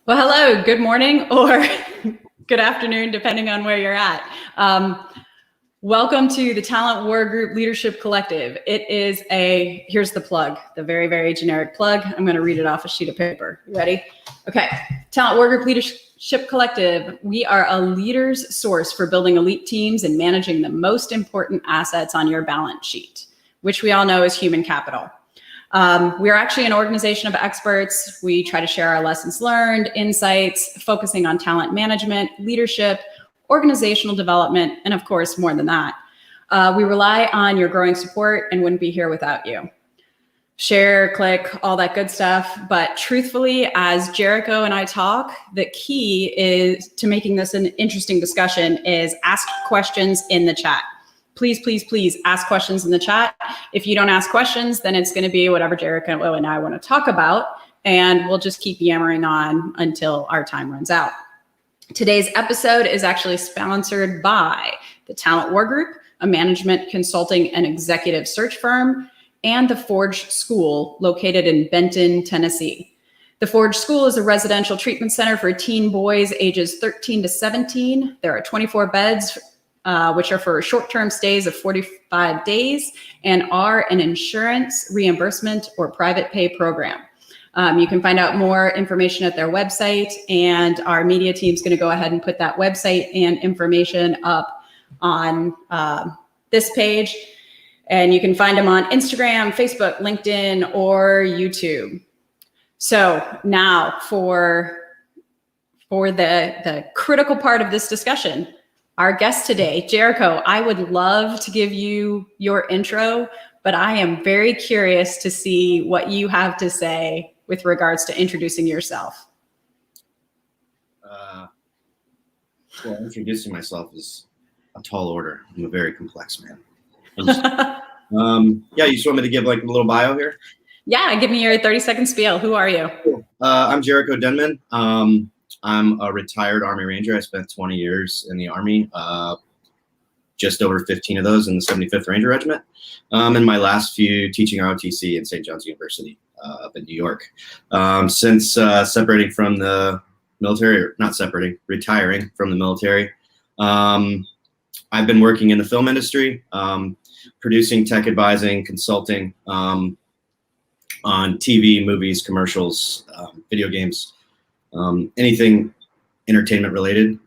Well, hello, good morning or good afternoon, depending on where you're at. Welcome to the Talent War Group Leadership Collective. It is here's the plug, the very, very generic plug. I'm going to read it off a sheet of paper. You ready? Okay. Talent War Group Leadership Collective. We are a leader's source for building elite teams and managing the most important assets on your balance sheet, which we all know is human capital. We are actually an organization of experts. We try to share our lessons learned, insights, focusing on talent management, leadership, organizational development, and of course, more than that. We rely on your growing support and wouldn't be here without you. Share, click, all that good stuff. But truthfully, as Jariko and I talk, the key is to making this an interesting discussion is ask questions in the chat. Please, please, please ask questions in the chat. If you don't ask questions, then it's going to be whatever Jariko and I want to talk about, and we'll just keep yammering on until our time runs out. Today's episode is actually sponsored by the Talent War Group, a management consulting and executive search firm, and the Forge School located in Benton, Tennessee. The Forge School is a residential treatment center for teen boys ages 13 to 17. There are 24 beds, which are for short-term stays of 45 days and are an insurance reimbursement or private pay program. You can find out more information at their website, and our media team is going to go ahead and put that website and information up on this page. And you can find them on Instagram, Facebook, LinkedIn, or YouTube. So now for the critical part of this discussion, our guest today, Jariko. I would love to give you your intro, but I am very curious to see what you have to say with regards to introducing yourself. Well, introducing myself is a tall order. I'm a very complex man. Yeah, you just want me to give like a little bio here? Yeah, give me your 30-second spiel. Who are you? Cool. I'm Jariko Denman. I'm a retired Army Ranger. I spent 20 years in the Army, just over 15 of those in the 75th Ranger Regiment, and my last few teaching ROTC in St. John's University up in New York. Since separating from the military, or not separating, retiring from the military, I've been working in the film industry, producing, tech advising, consulting on TV, movies, commercials, video games, anything entertainment related.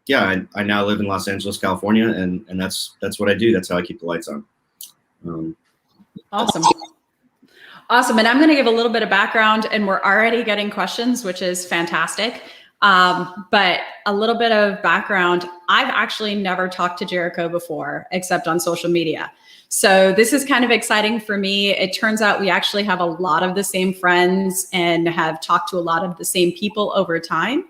Yeah, I now live in Los Angeles, California, and that's what I do. That's how I keep the lights on. Awesome. Awesome. And I'm going to give a little bit of background, and we're already getting questions, which is fantastic. But a little bit of background, I've actually never talked to Jariko before, except on social media. So this is kind of exciting for me. It turns out we actually have a lot of the same friends and have talked to a lot of the same people over time,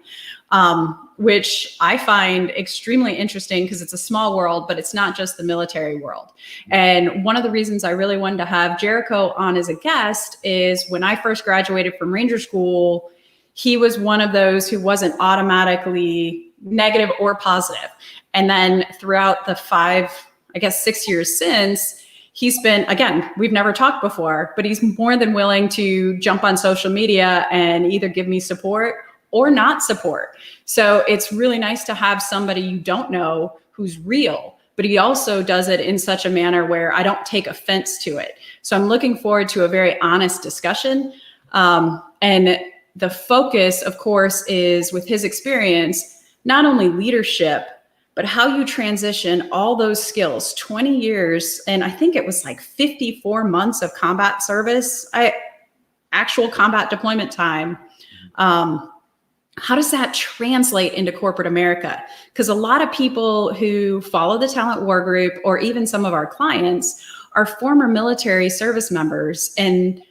which I find extremely interesting because it's a small world, but it's not just the military world. And one of the reasons I really wanted to have Jariko on as a guest is when I first graduated from Ranger School, he was one of those who wasn't automatically negative or positive. And then throughout the 6 years since, he's been, again, we've never talked before, but he's more than willing to jump on social media and either give me support or not support. So it's really nice to have somebody you don't know who's real, but he also does it in such a manner where I don't take offense to it. So I'm looking forward to a very honest discussion. And the focus, of course, is with his experience, not only leadership, but how you transition all those skills, 20 years, and I think it was like 54 months of combat service, actual combat deployment time. How does that translate into corporate America? Because a lot of people who follow the Talent War Group, or even some of our clients, are former military service members, and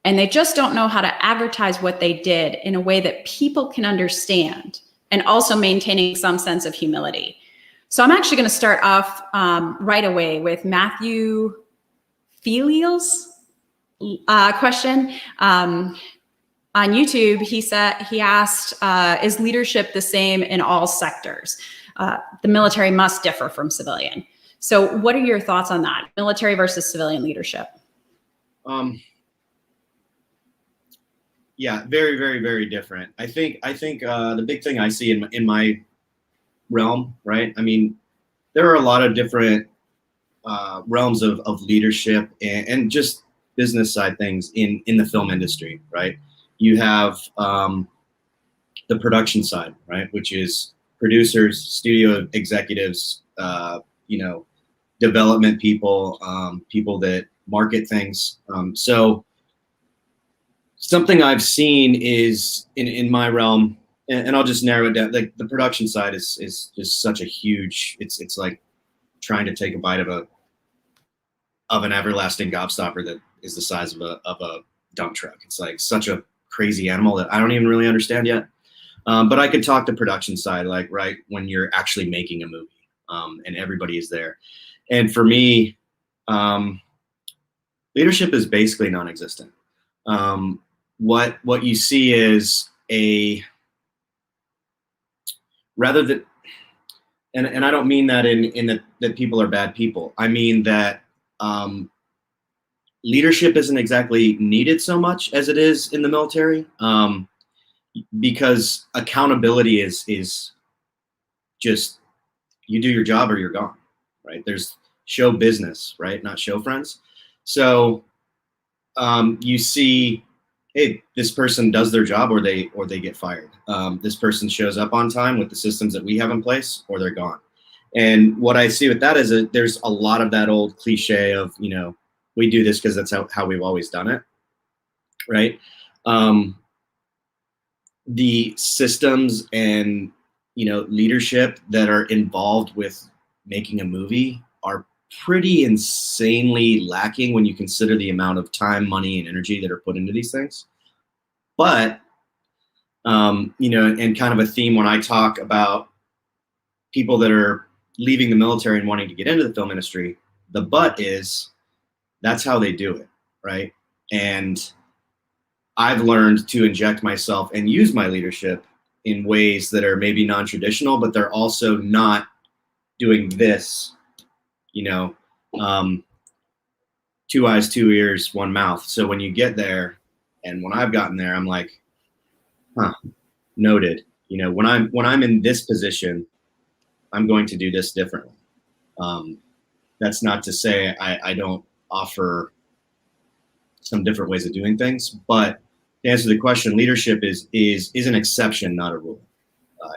they just don't know how to advertise what they did in a way that people can understand, and also maintaining some sense of humility. So I'm actually going to start off right away with Matthew Felial's question. On YouTube, he asked, is leadership the same in all sectors? The military must differ from civilian. So what are your thoughts on that? Military versus civilian leadership? Yeah, very, very, very different. I think the big thing I see in my realm, right? I mean, there are a lot of different realms of leadership and just business side things in the film industry, right? You have the production side, right, which is producers, studio executives, development people, people that market things. So something I've seen is in my realm, and I'll just narrow it down. Like the production side is just such a huge. It's like trying to take a bite of an everlasting gobstopper that is the size of a dump truck. It's like such a crazy animal that I don't even really understand yet. But I could talk the production side, like right when you're actually making a movie, and everybody is there. And for me, leadership is basically non-existent. What you see is rather than, and I don't mean that in that people are bad people. I mean that leadership isn't exactly needed so much as it is in the military, because accountability is just, you do your job or you're gone, right? There's show business, right? Not show friends. So you see, hey, this person does their job or they get fired. This person shows up on time with the systems that we have in place, or they're gone. And what I see with that is there's a lot of that old cliche of, we do this because that's how we've always done it, right? The systems and leadership that are involved with making a movie are pretty insanely lacking when you consider the amount of time, money, and energy that are put into these things. But and kind of a theme when I talk about people that are leaving the military and wanting to get into the film industry, the but is that's how they do it, right? And I've learned to inject myself and use my leadership in ways that are maybe non-traditional, but they're also not doing this, 2 eyes, 2 ears, 1 mouth. So when you get there, and when I've gotten there, I'm like, noted. When I'm in this position, I'm going to do this differently. That's not to say I don't offer some different ways of doing things, but to answer the question, leadership is an exception, not a rule,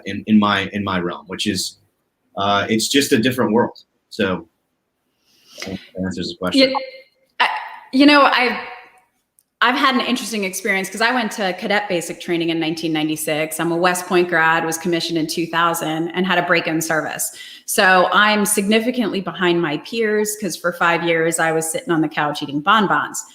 in my realm, which is it's just a different world. So that answers the question. I've had an interesting experience because I went to cadet basic training in 1996. I'm a West Point grad, was commissioned in 2000, and had a break-in service. So I'm significantly behind my peers because for 5 years I was sitting on the couch eating bonbons.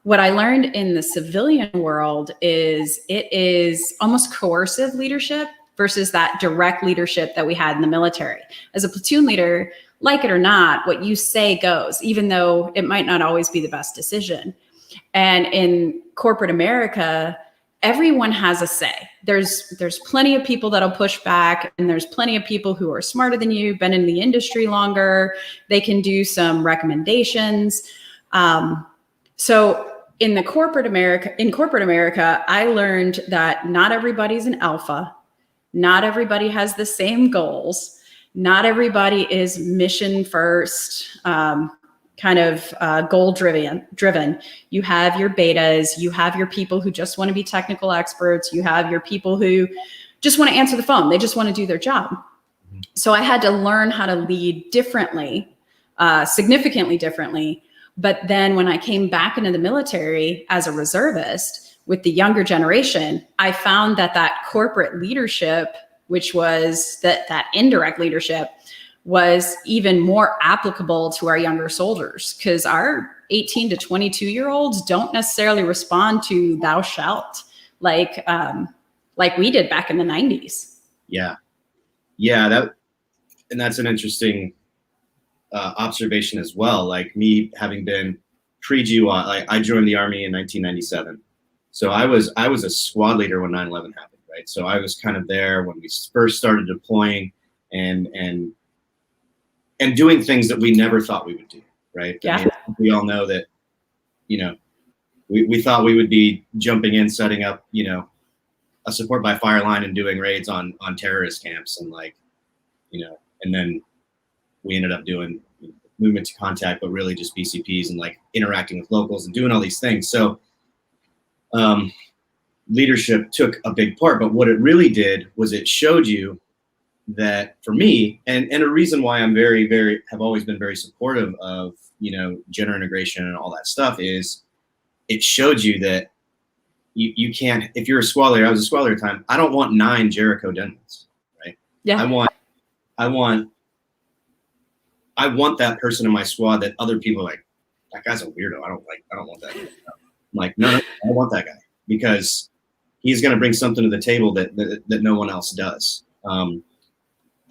What I learned in the civilian world is it is almost coercive leadership versus that direct leadership that we had in the military. As a platoon leader, like it or not, what you say goes, even though it might not always be the best decision. And in corporate America, everyone has a say. There's plenty of people that'll push back, and there's plenty of people who are smarter than you, been in the industry longer. They can do some recommendations. So in corporate America, I learned that not everybody's an alpha. Not everybody has the same goals. Not everybody is mission first, goal driven. You have your betas, you have your people who just want to be technical experts. You have your people who just want to answer the phone. They just want to do their job. So I had to learn how to lead differently, significantly differently. But then when I came back into the military as a reservist with the younger generation, I found that corporate leadership, which was that indirect leadership, was even more applicable to our younger soldiers, because our 18 to 22-year-olds don't necessarily respond to thou shalt like we did back in the 90s. Yeah, that's an interesting observation as well. Like me having been pre-GWAT, I joined the Army in 1997, so I was a squad leader when 9/11 happened, right? So I was kind of there when we first started deploying and doing things that we never thought we would do, right? Yeah. I mean, we all know that, we thought we would be jumping in, setting up, a support by fire line and doing raids on terrorist camps, and and then we ended up doing movement to contact, but really just BCPs and interacting with locals and doing all these things. So leadership took a big part, but what it really did was it showed you that, for me, and a reason why I'm have always been very supportive of, gender integration and all that stuff, is it showed you that you can't, if you're a squad leader, I was a squad leader at the time, I don't want 9 Jariko Denmans, right? Yeah. I want that person in my squad that other people are like, that guy's a weirdo. I don't want that. I'm like, no, I want that guy, because he's going to bring something to the table that no one else does.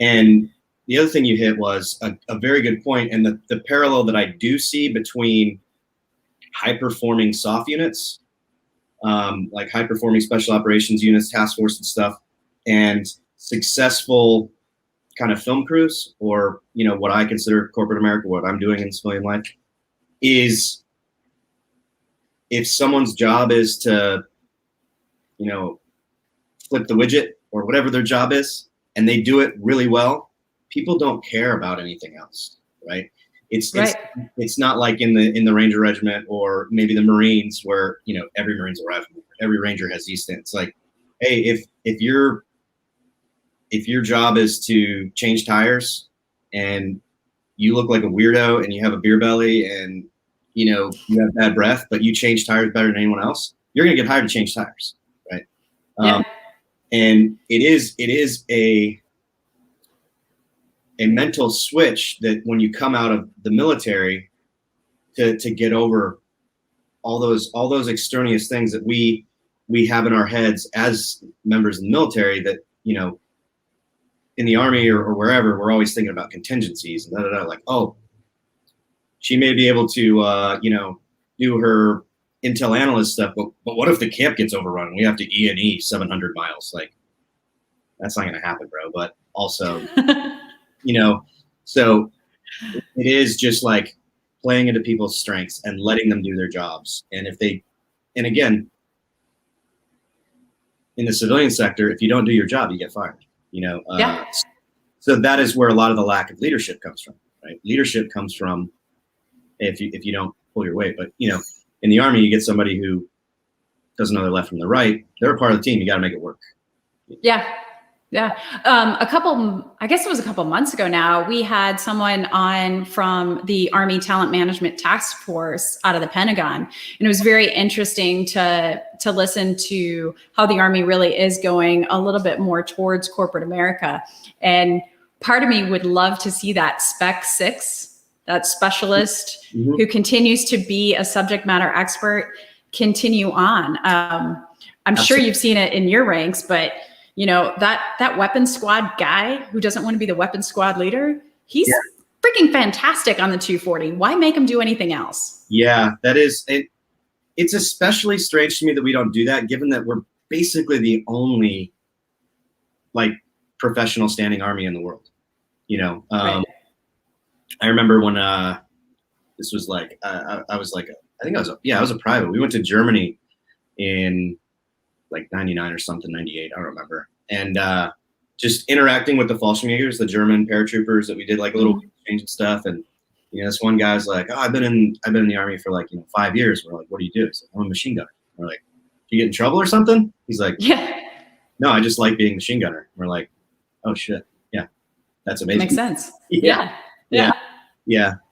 And the other thing you hit was a very good point. And the parallel that I do see between high-performing SOF units, like high-performing special operations units, task force and stuff, and successful kind of film crews, or, what I consider corporate America, what I'm doing in civilian life, is if someone's job is to, flip the widget or whatever their job is, and they do it really well, people don't care about anything else, right? It's not like in the Ranger Regiment or maybe the Marines, where every Marine's a rifleman, every Ranger has these things. It's like, hey, if your job is to change tires and you look like a weirdo and you have a beer belly and you have bad breath, but you change tires better than anyone else, you're gonna get hired to change tires, right? Yeah. And it is a mental switch that when you come out of the military to get over all those extraneous things that we have in our heads as members of the military, that in the Army or wherever, we're always thinking about contingencies and like, oh, she may be able to do her intel analyst stuff, but what if the camp gets overrun and we have to E&E 700 miles? Like, that's not going to happen, bro. But also, so it is just like playing into people's strengths and letting them do their jobs. And again, in the civilian sector, if you don't do your job, you get fired. So that is where a lot of the lack of leadership comes from, right? Leadership comes from if you don't pull your weight. But in the Army, you get somebody who doesn't know their left from the right. They're a part of the team. You got to make it work. Yeah. I guess it was a couple months ago now, we had someone on from the Army Talent Management Task Force out of the Pentagon. And it was very interesting to listen to how the Army really is going a little bit more towards corporate America. And part of me would love to see that Spec 6, that specialist who continues to be a subject matter expert, continue on. I'm sure you've seen it in your ranks, but that weapons squad guy who doesn't want to be the weapons squad leader, he's freaking fantastic on the 240. Why make him do anything else? Yeah, that is it. It's especially strange to me that we don't do that, given that we're basically the only professional standing Army in the world. Right. I remember when this was I was a private. We went to Germany in 99 or something, 98, I don't remember. And just interacting with the Fallschirmjägers, the German paratroopers that we did a little exchange and stuff. And this one guy's like, oh, I've been in the Army for 5 years. We're like, what do you do? He's like, I'm a machine gunner. We're like, do you get in trouble or something? He's like, yeah. no, I just like being machine gunner. We're like, oh shit, yeah, that's amazing. Makes sense. Yeah.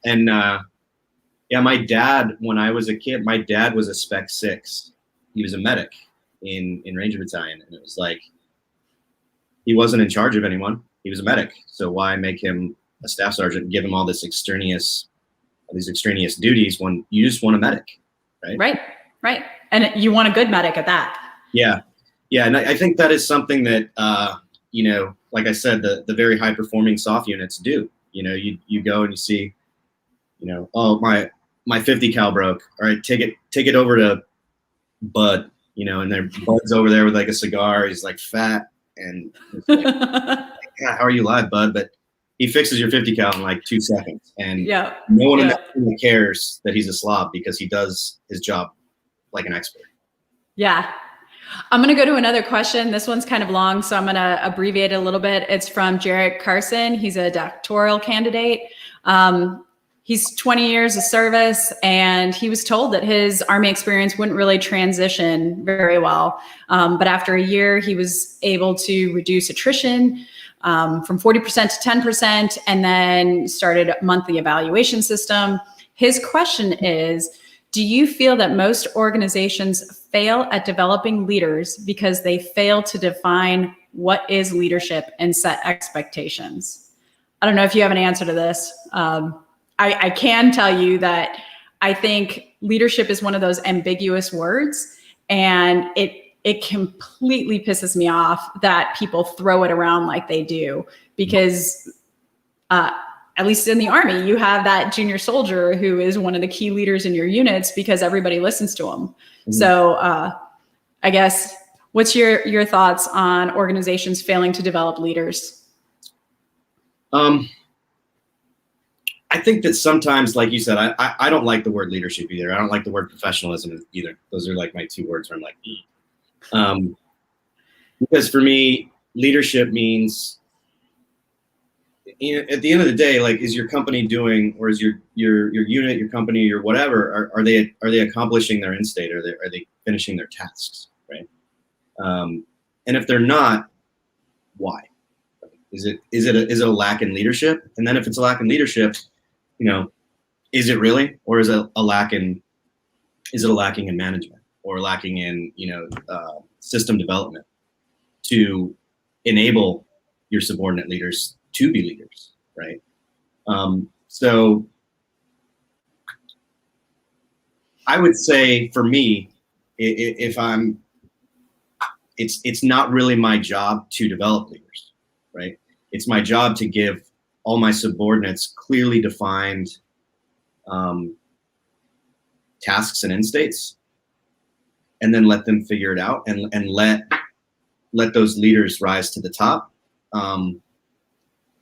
And my dad, when I was a kid, my dad was a Spec 6. He was a medic in Ranger Battalion, and it was like, he wasn't in charge of anyone. He was a medic, so why make him a staff sergeant and give him all these extraneous duties when you just want a medic, right? Right. And you want a good medic at that. Yeah. And I think that is something that, like I said, the very high performing soft units do. You go and you see, oh, my 50 cal broke. All right, take it over to Bud, and their Bud's over there with like a cigar. He's like fat and like, God, how are you alive, Bud? But he fixes your 50 cal in like 2 seconds, and no one in the team cares that he's a slob because he does his job like an expert. Yeah. I'm going to go to another question. This one's kind of long, so I'm going to abbreviate it a little bit. It's from Jarek Carson. He's a doctoral candidate. He's 20 years of service, and he was told that his Army experience wouldn't really transition very well. But after a year, he was able to reduce attrition from 40% to 10%, and then started a monthly evaluation system. His question is, do you feel that most organizations fail at developing leaders because they fail to define what is leadership and set expectations? I don't know if you have an answer to this. I can tell you that I think leadership is one of those ambiguous words, and it completely pisses me off that people throw it around like they do, because at least in the Army, you have that junior soldier who is one of the key leaders in your units because everybody listens to him. Mm-hmm. So I guess, what's your thoughts on organizations failing to develop leaders? I think that sometimes, like you said, I don't like the word leadership either. I don't like the word professionalism either. Those are like my 2 words where I'm like, because for me, leadership means, at the end of the day, like, is your company doing, or is your unit, your company, or whatever, are they accomplishing their end state? Are they finishing their tasks, right? And if they're not, why? Is it a lack in leadership? And then if it's a lack in leadership, is it really, or is it a lacking in management, or lacking in system development to enable your subordinate leaders to be leaders, right? So I would say, for me, it's not really my job to develop leaders, right? It's my job to give all my subordinates clearly defined tasks and end states, and then let them figure it out, and let those leaders rise to the top.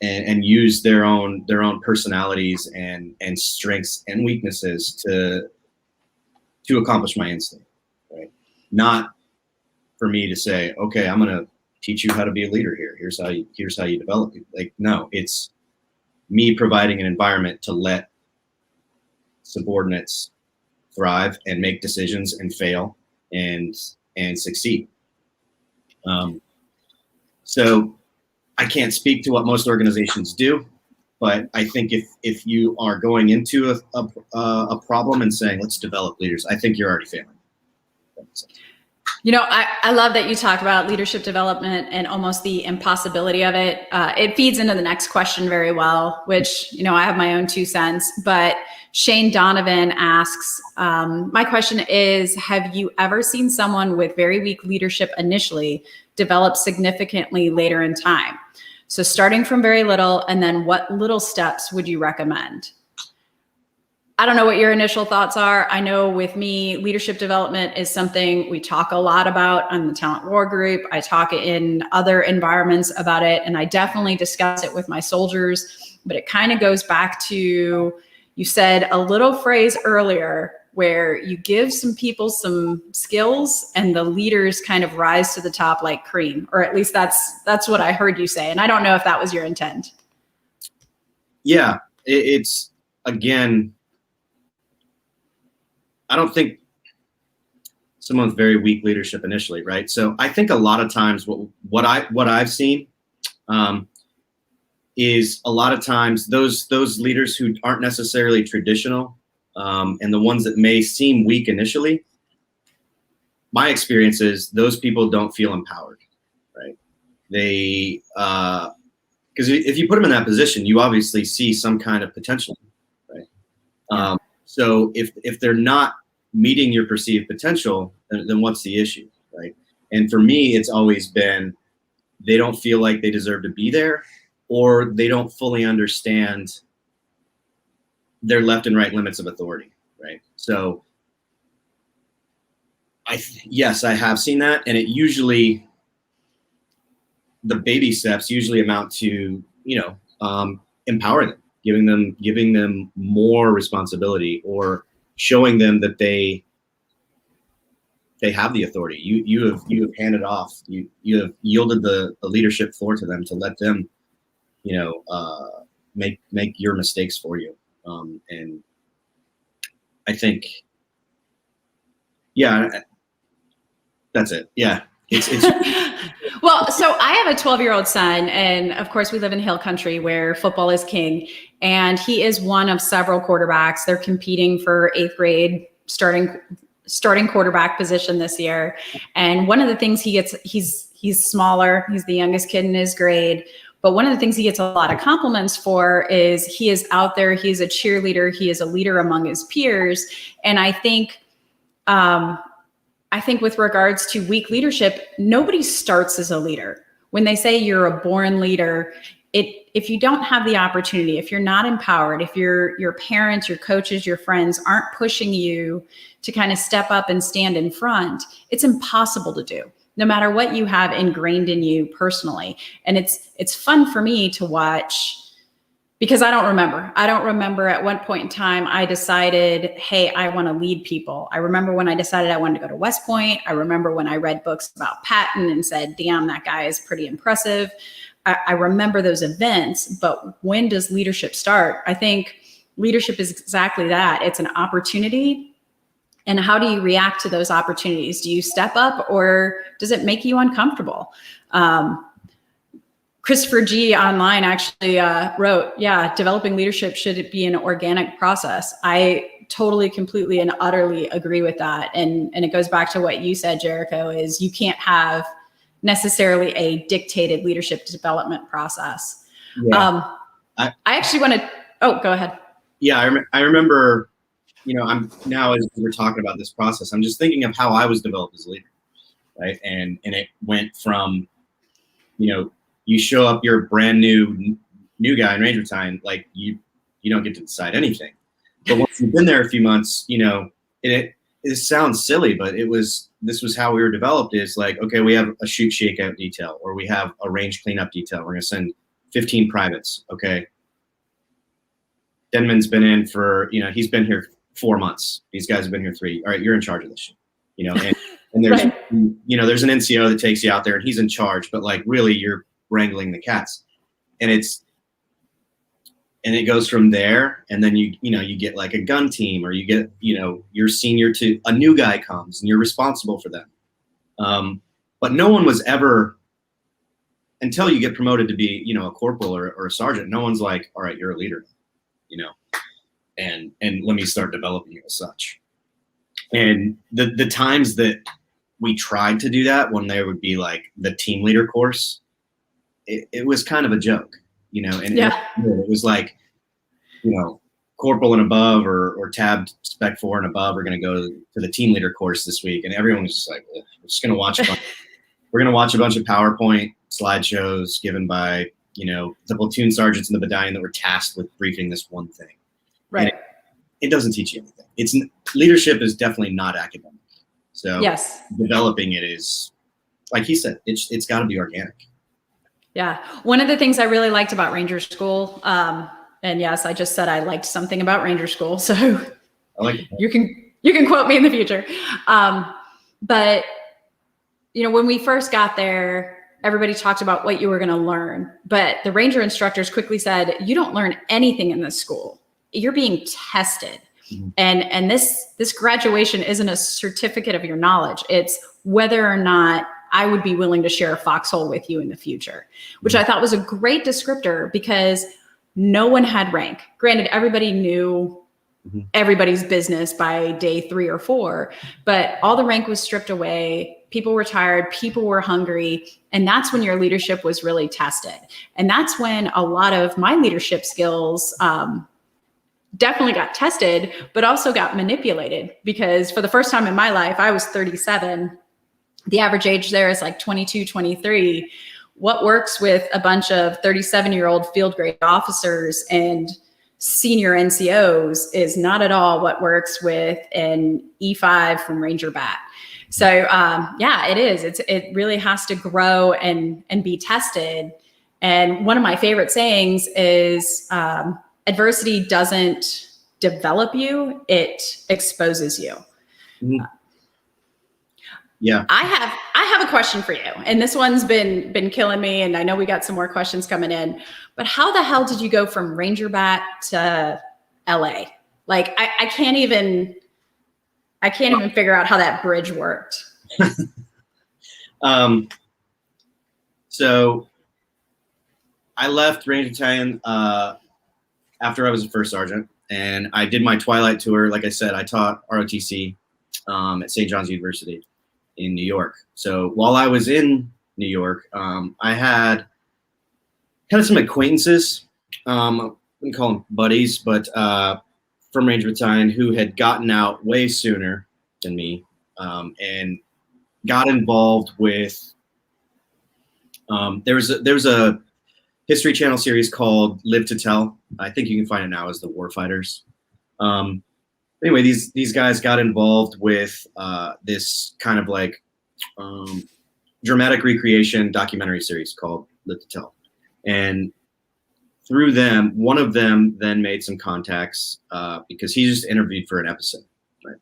And use their own personalities and strengths and weaknesses to accomplish my end state, right? Not for me to say, okay, I'm gonna teach you how to be a leader here. Here's how you develop it. Like, no, it's me providing an environment to let subordinates thrive and make decisions and fail and succeed. So I can't speak to what most organizations do, but I think if you are going into a problem and saying, let's develop leaders, I think you're already failing. I love that you talk about leadership development and almost the impossibility of it. It feeds into the next question very well, which, I have my own 2 cents, but Shane Donovan asks, my question is, have you ever seen someone with very weak leadership initially develop significantly later in time? So starting from very little, and then what little steps would you recommend? I don't know what your initial thoughts are. I know with me, leadership development is something we talk a lot about on the Talent War Group. I talk in other environments about it, and I definitely discuss it with my soldiers. But it kind of goes back to, you said a little phrase earlier where you give some people some skills and the leaders kind of rise to the top like cream, or at least that's what I heard you say. And I don't know if that was your intent. Yeah, it's, again, I don't think someone with very weak leadership initially, right? So I think a lot of times what I've seen is a lot of times those leaders who aren't necessarily traditional and the ones that may seem weak initially, my experience is those people don't feel empowered, right? They, because if you put them in that position, you obviously see some kind of potential, right? So if they're not meeting your perceived potential, then what's the issue, right? And for me, it's always been they don't feel like they deserve to be there, or they don't fully understand their left and right limits of authority, right? So yes, I have seen that, and it usually, the baby steps usually amount to, empowering them, giving them more responsibility, or showing them that they have the authority. You have handed off. You have yielded the leadership floor to them to let them, make your mistakes for you. And I think, yeah, that's it. Yeah. It's Well, so I have a 12-year-old son, and of course we live in hill country where football is king, and he is one of several quarterbacks. They're competing for 8th grade starting quarterback position this year. And one of the things he gets, he's smaller, he's the youngest kid in his grade, but one of the things he gets a lot of compliments for is he is out there, he's a cheerleader, he is a leader among his peers. And I think with regards to weak leadership, nobody starts as a leader. When they say you're a born leader, if you don't have the opportunity, if you're not empowered, if your parents, your coaches, your friends aren't pushing you to kind of step up and stand in front, it's impossible to do, no matter what you have ingrained in you personally. And it's fun for me to watch, because I don't remember at what point in time I decided, hey, I want to lead people. I remember when I decided I wanted to go to West Point. I remember when I read books about Patton and said, damn, that guy is pretty impressive. I remember those events, but when does leadership start? I think leadership is exactly that. It's an opportunity. And how do you react to those opportunities? Do you step up, or does it make you uncomfortable? Christopher G. online actually wrote, developing leadership should be an organic process. I totally, completely, and utterly agree with that. And it goes back to what you said, Jariko, is you can't have necessarily a dictated leadership development process. Yeah. I actually want to, go ahead. Yeah, I remember, I'm now, as we're talking about this process, I'm just thinking of how I was developed as a leader, right? And it went from, you show up, you're a brand new guy in Ranger Time, like you don't get to decide anything. But once you've been there a few months, it sounds silly, but this was how we were developed, is like, okay, we have a shoot shakeout detail, or we have a range cleanup detail. We're going to send 15 privates. Okay. Denman's been in for, he's been here 4 months. These guys have been here 3. All right, you're in charge of this shit, and there's, right. There's an NCO that takes you out there and he's in charge, but like really you're wrangling the cats, and it goes from there. And then you get like a gun team, or you get, your senior to a new guy comes and you're responsible for them. But no one was ever, until you get promoted to be, a corporal or a sergeant, no one's like, all right, you're a leader, and let me start developing you as such. And the times that we tried to do that, when there would be like the team leader course, it was kind of a joke, and it was like, corporal and above or tabbed spec 4 and above are going to go to the team leader course this week. And everyone was just like, we're just going to watch, we're going to watch a bunch of PowerPoint slideshows given by, the platoon sergeants in the battalion that were tasked with briefing this one thing. Right. It doesn't teach you anything. Leadership is definitely not academic. So yes, developing it is, like he said, it's got to be organic. Yeah. One of the things I really liked about Ranger School, and yes, I just said I liked something about Ranger School, so I like it. you can quote me in the future. But when we first got there, everybody talked about what you were going to learn, but the Ranger instructors quickly said, you don't learn anything in this school. You're being tested. And this graduation isn't a certificate of your knowledge. It's whether or not I would be willing to share a foxhole with you in the future, which I thought was a great descriptor because no one had rank. Granted, everybody knew everybody's business by day 3 or 4, but all the rank was stripped away. People were tired, people were hungry. And that's when your leadership was really tested. And that's when a lot of my leadership skills definitely got tested, but also got manipulated, because for the first time in my life, I was 37. The average age there is like 22, 23. What works with a bunch of 37-year-old field grade officers and senior NCOs is not at all what works with an E5 from Ranger Bat. So yeah, it is. It really has to grow and be tested. And one of my favorite sayings is adversity doesn't develop you, it exposes you. Yeah. I have a question for you, and this one's been killing me, and I know we got some more questions coming in, but how the hell did you go from Ranger Bat to LA? Like I can't even figure out how that bridge worked. So I left Ranger Battalion after I was a first sergeant, and I did my Twilight tour. Like I said, I taught ROTC at St. John's University in New York. So while I was in New York, I had some acquaintances, I wouldn't call them buddies, but from Ranger Battalion who had gotten out way sooner than me, and got involved with, there was a History Channel series called Live to Tell. I think you can find it now as The Warfighters. Anyway, these guys got involved with this kind of like dramatic recreation documentary series called Live to Tell. And through them, one of them then made some contacts because he just interviewed for an episode. Right?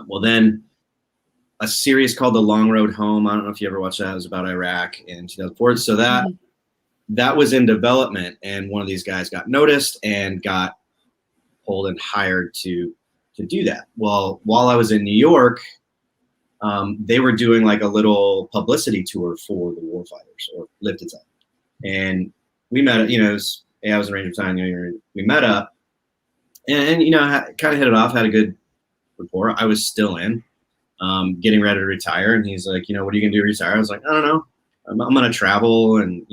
Well, then a series called The Long Road Home. I don't know if you ever watched that. It was about Iraq in 2004. So that was in development, and one of these guys got noticed and got pulled and hired to do that. Well, while I was in New York, they were doing like a little publicity tour for the Warfighters, or Live to Tell. And we met, I was in Ranger Battalion, we met up, and kind of hit it off, had a good rapport. I was still in, getting ready to retire, and he's like, what are you gonna do to retire? I was like, I don't know. I'm gonna travel and,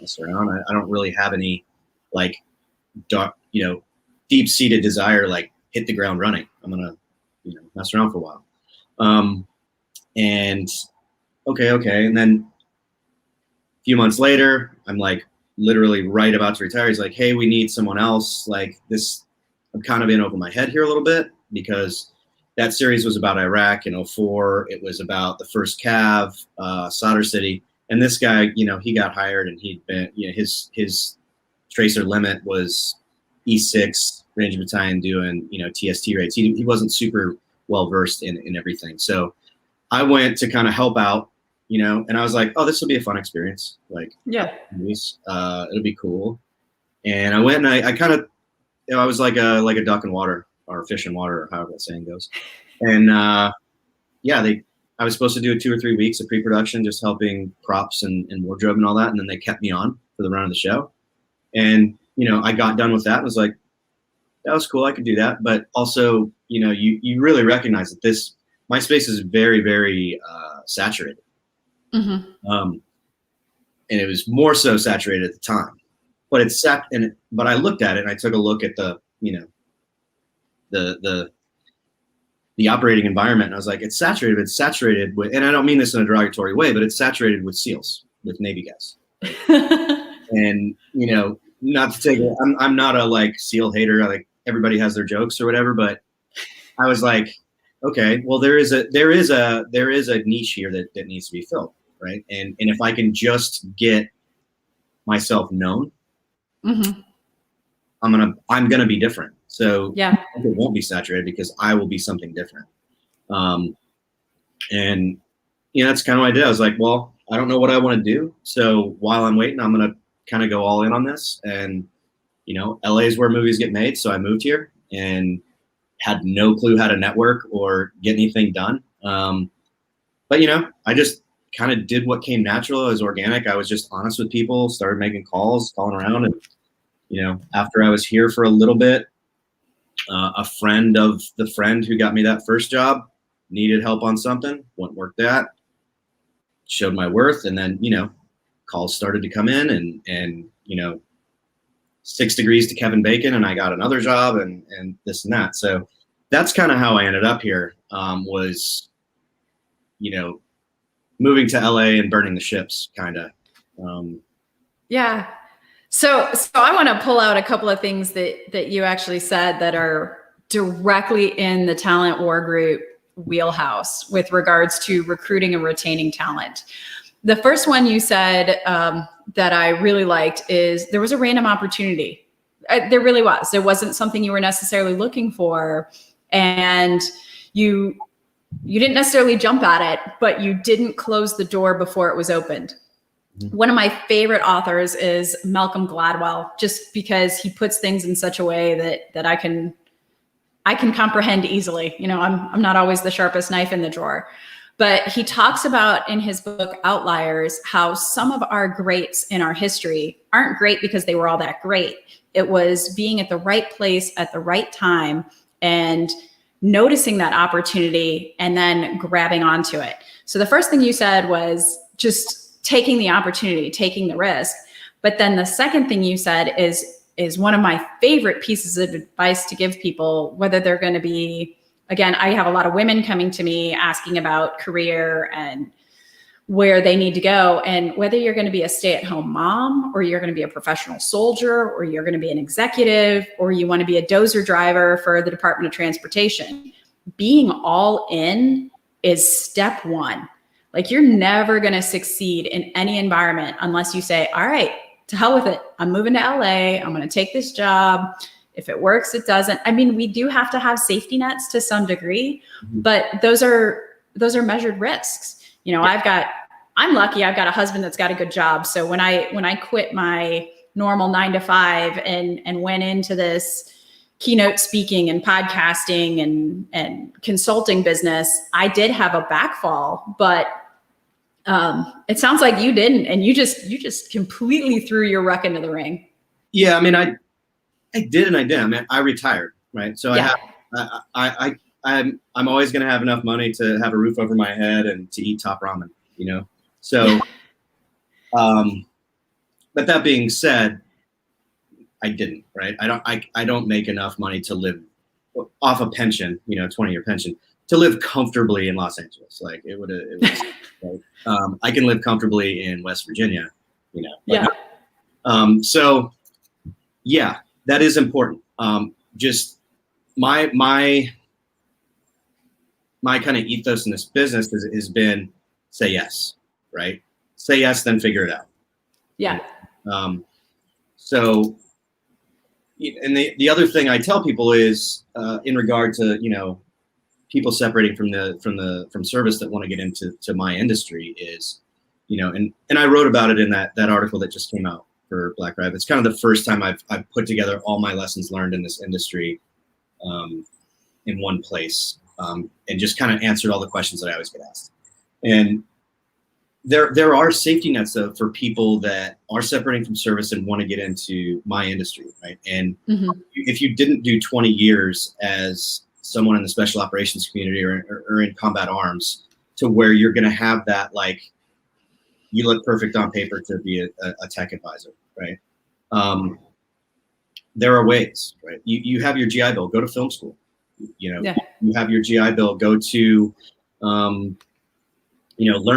mess around. I don't really have any like dark, deep-seated desire, like hit the ground running. I'm gonna, mess around for a while. And okay. And then a few months later, I'm like literally right about to retire. He's like, hey, we need someone else. Like this, I'm kind of in over my head here a little bit, because that series was about Iraq in 2004. It was about the first Cav, Solder City. And this guy, he got hired, and he'd been, his tracer limit was E6 Ranger Battalion doing, TST rates. He wasn't super well versed in everything. So I went to kind of help out, and I was like, oh, this will be a fun experience. Like, yeah, it'll be cool. And I went, and I kind of, I was like a duck in water, or fish in water, or however that saying goes. And I was supposed to do 2 or 3 weeks of pre-production, just helping props and wardrobe and all that. And then they kept me on for the run of the show. And, I got done with that and was like, that was cool. I could do that. But also, you really recognize that my space is very, very saturated. And it was more so saturated at the time. But but I looked at it, and I took a look at the operating environment, and I was like, it's saturated with, and I don't mean this in a derogatory way, but it's saturated with SEALs, with Navy guys. And, not to take it, I'm not a like SEAL hater. Like everybody has their jokes or whatever, but I was like, okay, well, there is a niche here that needs to be filled. Right. And if I can just get myself known, I'm going to be different. So yeah, it won't be saturated, because I will be something different. And that's kind of what I did. I was like, well, I don't know what I want to do. So while I'm waiting, I'm going to kind of go all in on this. And, LA is where movies get made. So I moved here, and had no clue how to network or get anything done. But I just kind of did what came natural. It was organic. I was just honest with people, started making calls, calling around. And, after I was here for a little bit, a friend of the friend who got me that first job needed help on something, went work that, showed my worth. And then, calls started to come in and 6 degrees to Kevin Bacon, and I got another job and this and that. So that's kind of how I ended up here, was, moving to LA and burning the ships kind of. Yeah. So I want to pull out a couple of things that you actually said that are directly in the talent war group wheelhouse with regards to recruiting and retaining talent. The first one you said that I really liked is there was a random opportunity. There really was. It wasn't something you were necessarily looking for, and you didn't necessarily jump at it, but you didn't close the door before it was opened. Mm-hmm. One of my favorite authors is Malcolm Gladwell, just because he puts things in such a way that I can comprehend easily. I'm not always the sharpest knife in the drawer. But he talks about in his book, Outliers, how some of our greats in our history aren't great because they were all that great. It was being at the right place at the right time and noticing that opportunity and then grabbing onto it. So the first thing you said was just taking the opportunity, taking the risk. But then the second thing you said is one of my favorite pieces of advice to give people, whether they're going to be, again, I have a lot of women coming to me asking about career and where they need to go. And whether you're going to be a stay-at-home mom, or you're going to be a professional soldier, or you're going to be an executive, or you want to be a dozer driver for the Department of Transportation, being all in is step one. Like, you're never going to succeed in any environment unless you say, all right, to hell with it. I'm moving to LA. I'm going to take this job. If it works, it doesn't. I mean, we do have to have safety nets to some degree, but those are measured risks. I'm lucky. I've got a husband that's got a good job. So when I quit my normal 9-to-5 and went into this keynote speaking and podcasting and consulting business, I did have a backfall, but it sounds like you didn't, and you just completely threw your ruck into the ring. Yeah, I mean, I did and I did. I mean, I retired, right? So yeah. I'm always going to have enough money to have a roof over my head and to eat top ramen, So, but that being said, I didn't, right? I don't make enough money to live off a pension, 20-year pension, to live comfortably in Los Angeles. Like it was, like, I can live comfortably in West Virginia, Yeah. So yeah, that is important. Just my kind of ethos in this business has been say yes, right? Say yes, then figure it out. Yeah. So, and the other thing I tell people is in regard to, people separating from service that want to get into my industry is, and I wrote about it in that article that just came out for Black Riot. It's kind of the first time I've put together all my lessons learned in this industry in one place, and just kind of answered all the questions that I always get asked. And there are safety nets though for people that are separating from service and want to get into my industry, right? And if you didn't do 20 years as someone in the special operations community or in combat arms, to where you're going to have that, like, you look perfect on paper to be a tech advisor, right? There are ways, right? You have your GI Bill, go to film school. You have your GI Bill, go to, learn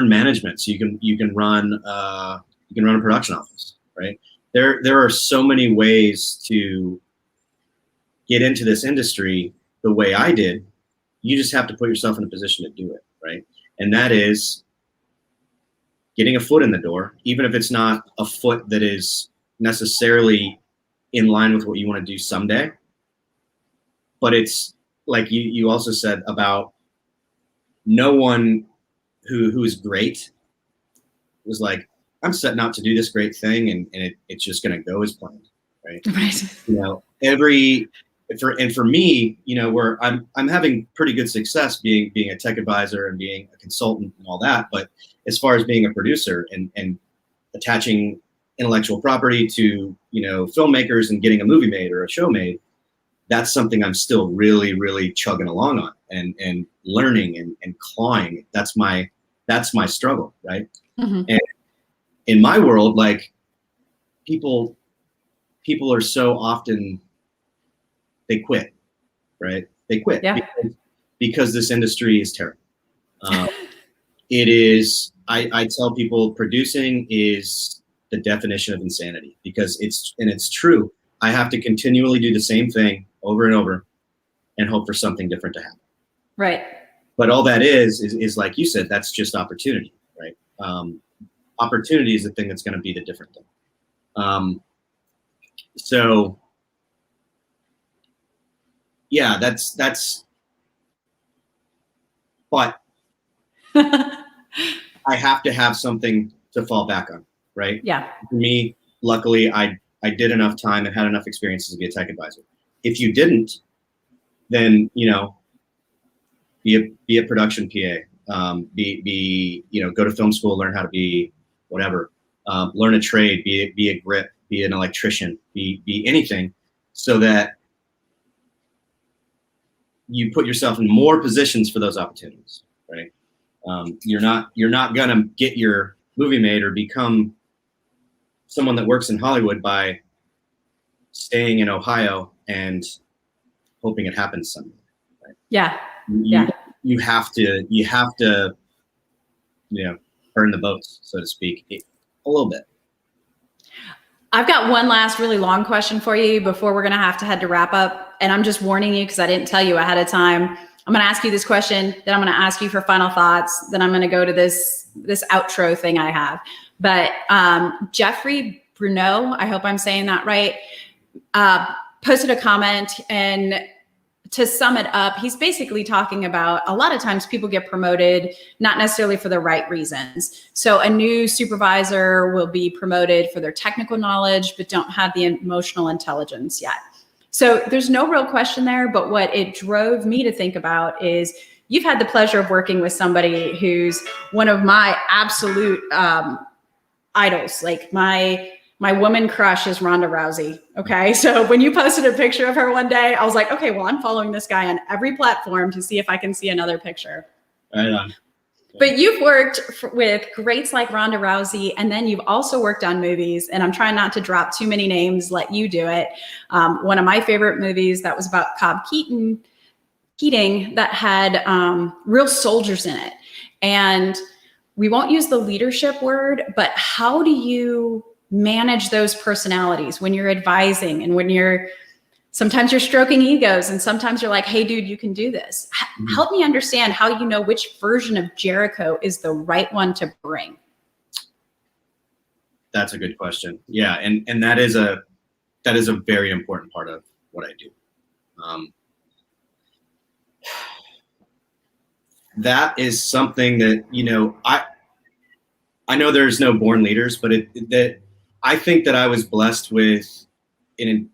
management so you can run a production office, right? There are so many ways to get into this industry the way I did. You just have to put yourself in a position to do it, right? And that is getting a foot in the door, even if it's not a foot that is necessarily in line with what you want to do someday. But it's like you also said about no one who is great was like, I'm setting out to do this great thing and it's just going to go as planned, right? Right. for me, where I'm having pretty good success being a tech advisor and being a consultant and all that. But as far as being a producer and attaching intellectual property to, filmmakers and getting a movie made or a show made, that's something I'm still really, really chugging along on and learning and clawing. That's my struggle, right? Mm-hmm. And in my world, like people are so often, they quit, right? They quit because this industry is terrible. It is, I tell people producing is the definition of insanity because it's true. I have to continually do the same thing over and over and hope for something different to happen. Right. But all that is like you said, that's just opportunity, right? Opportunity is the thing that's going to be the different thing. So yeah, that's, but I have to have something to fall back on, right? Yeah. For me, luckily, I did enough time and had enough experiences to be a tech advisor. If you didn't, then, be a production PA, go to film school, learn how to be whatever, learn a trade, be a grip, be an electrician, be anything, so that you put yourself in more positions for those opportunities, right? You're not gonna get your movie made or become someone that works in Hollywood by staying in Ohio and hoping it happens someday. Right? Yeah. You have to burn the boats, so to speak, a little bit. I've got one last really long question for you before we're going to have to head to wrap up. And I'm just warning you because I didn't tell you ahead of time. I'm going to ask you this question, then I'm going to ask you for final thoughts. Then I'm going to go to this outro thing I have. But Jeffrey Bruno, I hope I'm saying that right, posted a comment, and to sum it up, he's basically talking about a lot of times people get promoted not necessarily for the right reasons. So a new supervisor will be promoted for their technical knowledge, but don't have the emotional intelligence yet. So there's no real question there, but what it drove me to think about is you've had the pleasure of working with somebody who's one of my absolute idols. Like my woman crush is Ronda Rousey. Okay. So when you posted a picture of her one day, I was like, okay, well, I'm following this guy on every platform to see if I can see another picture. Right on. But you've worked with greats like Ronda Rousey, and then you've also worked on movies, and I'm trying not to drop too many names, let you do it. One of my favorite movies that was about Cobb Keating that had real soldiers in it. And we won't use the leadership word, but how do you manage those personalities when you're advising and when sometimes you're stroking egos and sometimes you're like, hey, dude, you can do this. Help me understand how you know which version of Jariko is the right one to bring. That's a good question. Yeah. And that is a very important part of what I do. That is something that, I know there's no born leaders, but I think that I was blessed with an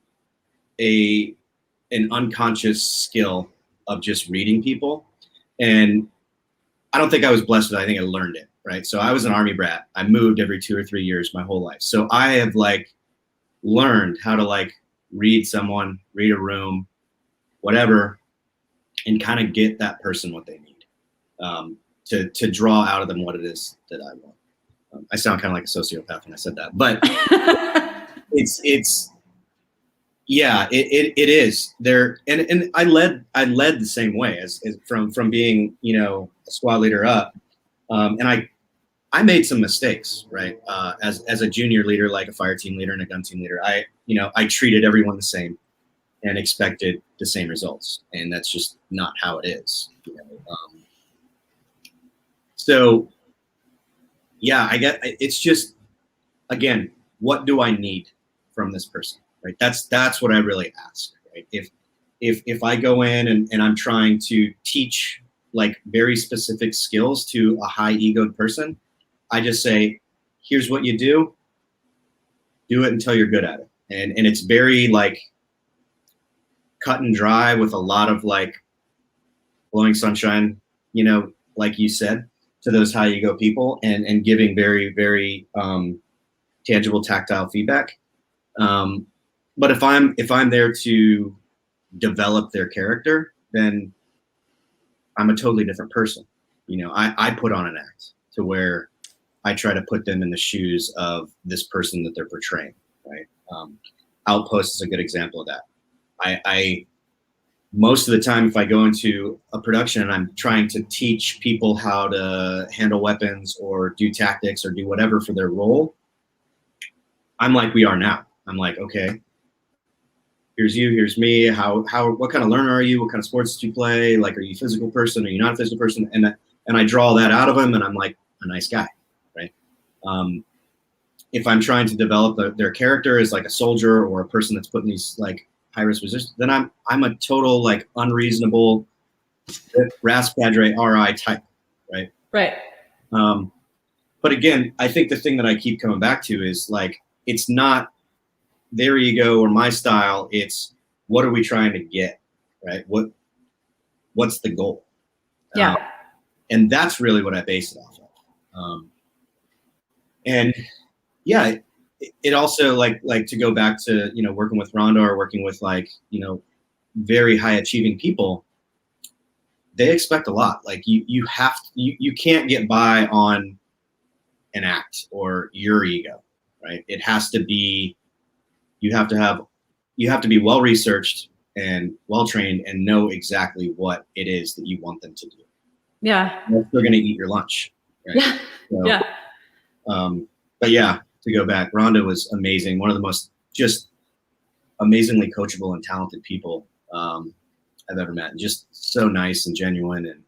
unconscious skill of just reading people. And I don't think I was blessed with it. I think I learned it, right? So I was an Army brat. I moved every 2 or 3 years my whole life. So I have learned how to read someone, read a room, whatever, and kind of get that person what they need, to draw out of them what it is that I want. I sound kind of like a sociopath when I said that, but it is there. And I led the same way as from being, a squad leader up. And I made some mistakes, right? As a junior leader, like a fire team leader and a gun team leader, I treated everyone the same and expected the same results. And that's just not how it is. So yeah, it's just, again, what do I need from this person, right? That's what I really ask, right? If I go in and I'm trying to teach very specific skills to a high egoed person, I just say, here's what you do it until you're good at it. And it's very cut and dry with a lot of like blowing sunshine, like you said, to those high ego people, and giving very, very tangible, tactile feedback. But if I'm there to develop their character, then I'm a totally different person. I put on an act to where I try to put them in the shoes of this person that they're portraying, right? Outpost is a good example of that. I most of the time, if I go into a production and I'm trying to teach people how to handle weapons or do tactics or do whatever for their role, I'm like we are now. I'm like, okay, here's you, here's me. What kind of learner are you? What kind of sports do you play? Like, are you a physical person? Are you not a physical person? And I draw that out of them, and I'm like a nice guy, right? If I'm trying to develop their character as like a soldier or a person that's put in these like high risk positions, then I'm a total like unreasonable Ras Padre RI type, right? Right. But again, I think the thing that I keep coming back to is like, it's not their ego or my style. It's what are we trying to get, right? What's the goal? Yeah. And that's really what I base it off of. And yeah, it also like to go back to, working with Rhonda or working with like, very high achieving people, they expect a lot. Like you can't get by on an act or your ego, right? It has to be, you have to be well researched and well trained and know exactly what it is that you want them to do. Yeah. They're going to eat your lunch. Right? Yeah. So, yeah. But yeah, to go back, Rhonda was amazing. One of the most just amazingly coachable and talented people I've ever met. And just so nice and genuine.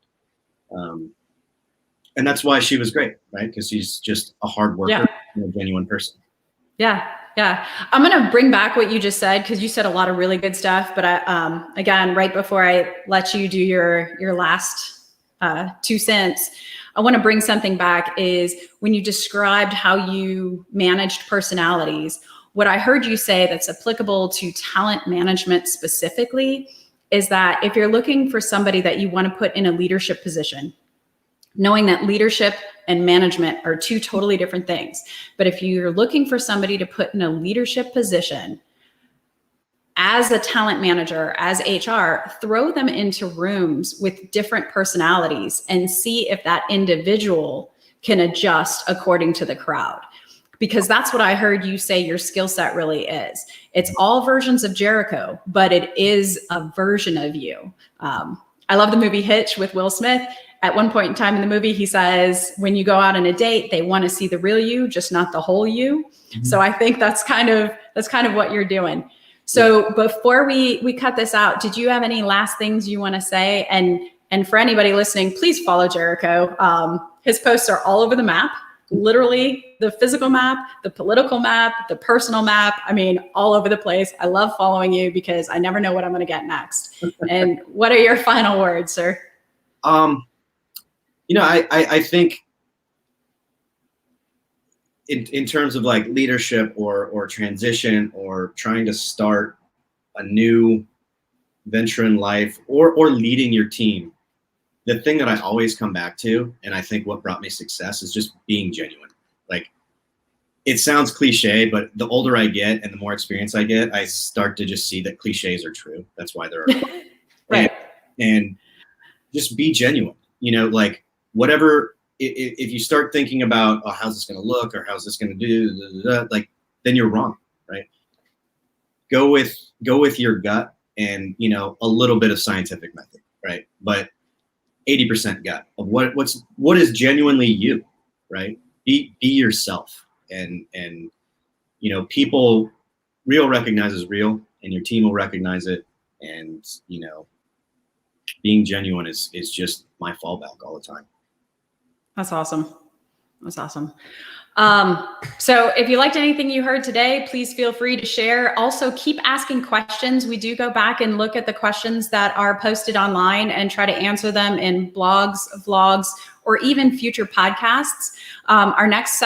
And that's why she was great, right? Because she's just a hard worker and a genuine person. Yeah. Yeah. I'm going to bring back what you just said, because you said a lot of really good stuff. But again, right before I let you do your last 2 cents, I want to bring something back is when you described how you managed personalities, what I heard you say that's applicable to talent management specifically is that if you're looking for somebody that you want to put in a leadership position, knowing that leadership and management are 2 totally different things. But if you're looking for somebody to put in a leadership position, as a talent manager, as HR, throw them into rooms with different personalities and see if that individual can adjust according to the crowd. Because that's what I heard you say your skill set really is. It's all versions of Jariko, but it is a version of you. I love the movie Hitch with Will Smith. At one point in time in the movie, he says, when you go out on a date, they want to see the real you, just not the whole you. Mm-hmm. So I think that's kind of what you're doing. So before we cut this out, did you have any last things you want to say? And for anybody listening, please follow Jariko. His posts are all over the map, literally the physical map, the political map, the personal map. I mean, all over the place. I love following you because I never know what I'm going to get next. And what are your final words, sir? I think in terms of like leadership or transition or trying to start a new venture in life or leading your team, the thing that I always come back to, and I think what brought me success, is just being genuine. Like, it sounds cliche, but the older I get and the more experience I get, I start to just see that cliches are true. That's why they're right. And just be genuine, like whatever. If you start thinking about, oh, how's this going to look or how's this going to do, like, then you're wrong, right? Go with your gut and, a little bit of scientific method, right? But 80% gut of what is genuinely you, right? Be yourself, and people, real recognizes real, and your team will recognize it, and being genuine is just my fallback all the time. That's awesome. That's awesome. So if you liked anything you heard today, please feel free to share. Also, keep asking questions. We do go back and look at the questions that are posted online and try to answer them in blogs, vlogs, or even future podcasts. Our next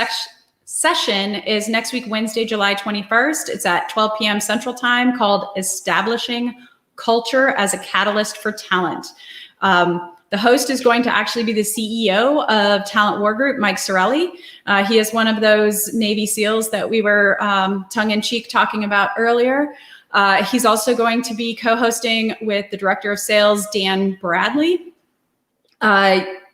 session is next week, Wednesday, July 21st. It's at 12 p.m. Central Time, called Establishing culture as a catalyst for talent. The host is going to actually be the CEO of Talent War Group, Mike Sorelli. He is one of those Navy SEALs that we were tongue-in-cheek talking about earlier. He's also going to be co-hosting with the Director of Sales, Dan Bradley.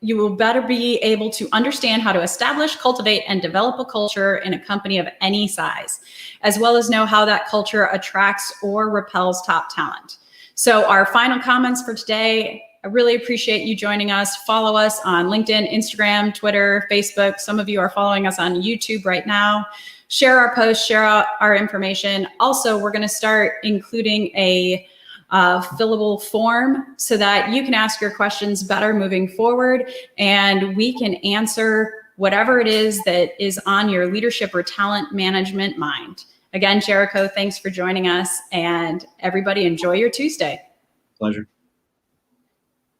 You will better be able to understand how to establish, cultivate, and develop a culture in a company of any size, as well as know how that culture attracts or repels top talent. So our final comments for today: I really appreciate you joining us. Follow us on LinkedIn, Instagram, Twitter, Facebook. Some of you are following us on YouTube right now. Share our posts, share out our information. Also, we're going to start including a fillable form so that you can ask your questions better moving forward, and we can answer whatever it is that is on your leadership or talent management mind. Again, Jariko, thanks for joining us, and everybody enjoy your Tuesday. Pleasure.